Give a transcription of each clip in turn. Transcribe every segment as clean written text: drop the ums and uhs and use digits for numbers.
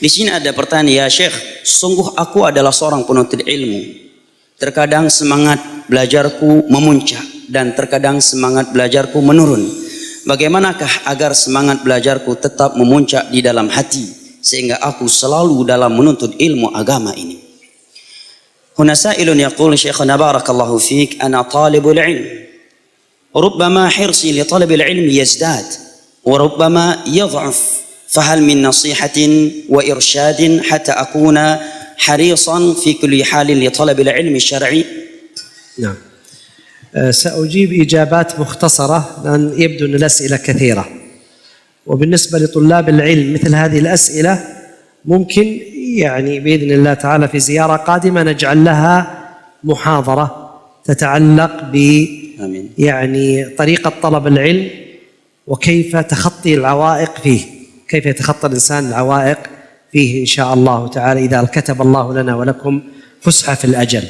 Di sini ada pertanyaan, ya Syekh, sungguh aku adalah seorang penuntut ilmu. Terkadang semangat belajarku memuncak dan terkadang semangat belajarku menurun. Bagaimanakah agar semangat belajarku tetap memuncak di dalam hati sehingga aku selalu dalam menuntut ilmu agama ini? Huna sa'ilun yaqul Syekhana barakallahu fik, ana talibul ilm. Rubbama hirsi li talabil ilmi yazdad wa rubbama yadh'af. فهل من نصيحة وإرشاد حتى أكون حريصا في كل حال لطلب العلم الشرعي؟ نعم، سأجيب إجابات مختصرة لأن يبدو أن الأسئلة كثيرة، وبالنسبة لطلاب العلم مثل هذه الأسئلة ممكن يعني بإذن الله تعالى في زيارة قادمة نجعل لها محاضرة تتعلق ب يعني طريقة طلب العلم وكيف تخطي العوائق فيه، كيف يتخطى الإنسان العوائق فيه إن شاء الله تعالى إذا كتب الله لنا ولكم فسحة في الأجل.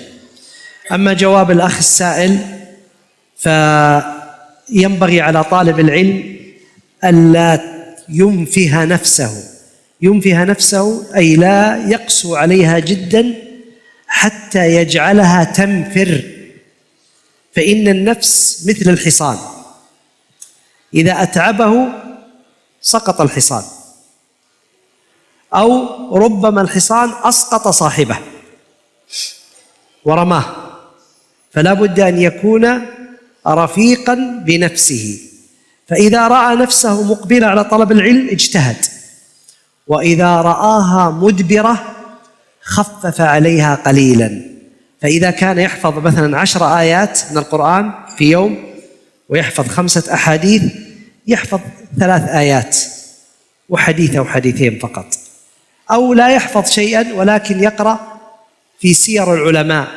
أما جواب الأخ السائل، فينبغي على طالب العلم ألا ينفه نفسه أي لا يقسو عليها جدا حتى يجعلها تنفر، فإن النفس مثل الحصان إذا أتعبه سقط الحصان، أو ربما الحصان أسقط صاحبه ورماه، فلا بد أن يكون رفيقا بنفسه، فإذا رأى نفسه مقبلة على طلب العلم اجتهد، وإذا رآها مدبرة خفف عليها قليلا، فإذا كان يحفظ مثلا 10 آيات من القرآن في يوم ويحفظ 5 أحاديث يحفظ 3 آيات وحديث أو حديثين فقط، أو لا يحفظ شيئا ولكن يقرأ في سير العلماء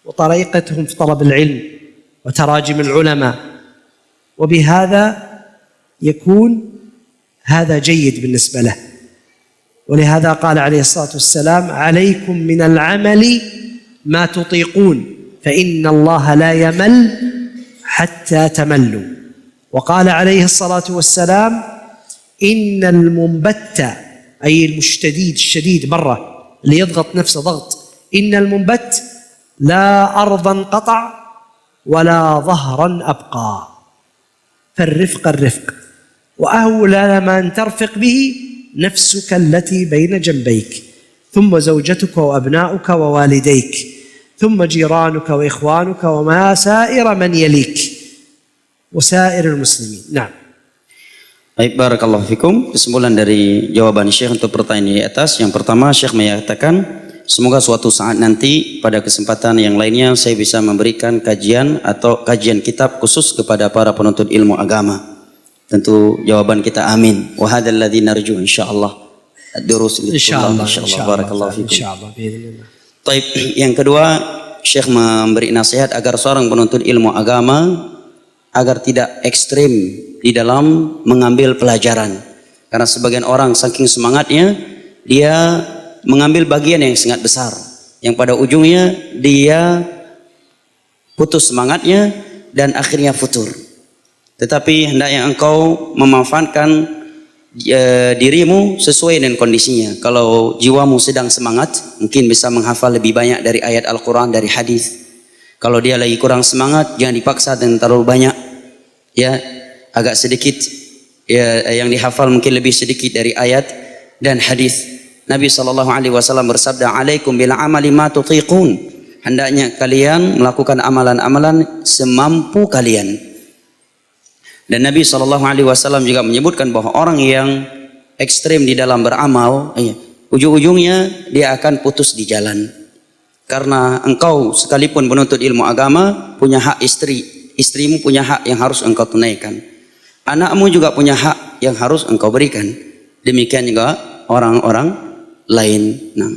وطريقتهم في طلب العلم وتراجم العلماء، وبهذا يكون هذا جيد بالنسبة له. ولهذا قال عليه الصلاة والسلام: عليكم من العمل ما تطيقون فإن الله لا يمل حتى تملوا. وقال عليه الصلاة والسلام: إن المنبت أي المشتديد الشديد مرة اللي يضغط نفسه ضغط، إن المنبت لا أرضا قطع ولا ظهرا أبقى، فالرفق الرفق، وأولى من ترفق به نفسك التي بين جنبيك، ثم زوجتك وأبناؤك ووالديك، ثم جيرانك وإخوانك وما سائر من يليك وسائر المسلمين. نعم. Baik, barakallahu fikum. Kesimpulan dari jawaban Syekh untuk pertanyaan di atas, yang pertama Syekh menyatakan semoga suatu saat nanti pada kesempatan yang lainnya saya bisa memberikan kajian atau kajian kitab khusus kepada para penuntut ilmu agama. Tentu jawaban kita amin. Wa hadzal ladzi narju insyaallah. Ad-durus insyaallah. Barakallahu fikum. Insyaallah. Baik, yang kedua Syekh memberi nasihat agar seorang penuntut ilmu agama agar tidak ekstrim di dalam mengambil pelajaran, karena sebagian orang saking semangatnya dia mengambil bagian yang sangat besar yang pada ujungnya dia putus semangatnya dan akhirnya futur. Tetapi hendaknya engkau memanfaatkan dirimu sesuai dengan kondisinya. Kalau jiwamu sedang semangat, mungkin bisa menghafal lebih banyak dari ayat Al-Quran, dari hadis. Kalau dia lagi kurang semangat, jangan dipaksa dengan terlalu banyak, ya, agak sedikit, ya, yang dihafal mungkin lebih sedikit dari ayat dan hadis. Nabi SAW bersabda, alaikum bil amali ma tutiqun, hendaknya kalian melakukan amalan-amalan semampu kalian. Dan Nabi SAW juga menyebutkan bahwa orang yang ekstrim di dalam beramal, ujung-ujungnya dia akan putus di jalan. Karena engkau sekalipun penuntut ilmu agama punya hak istri, istrimu punya hak yang harus engkau tunaikan, anakmu juga punya hak yang harus engkau berikan, demikian juga orang-orang lain. Nah,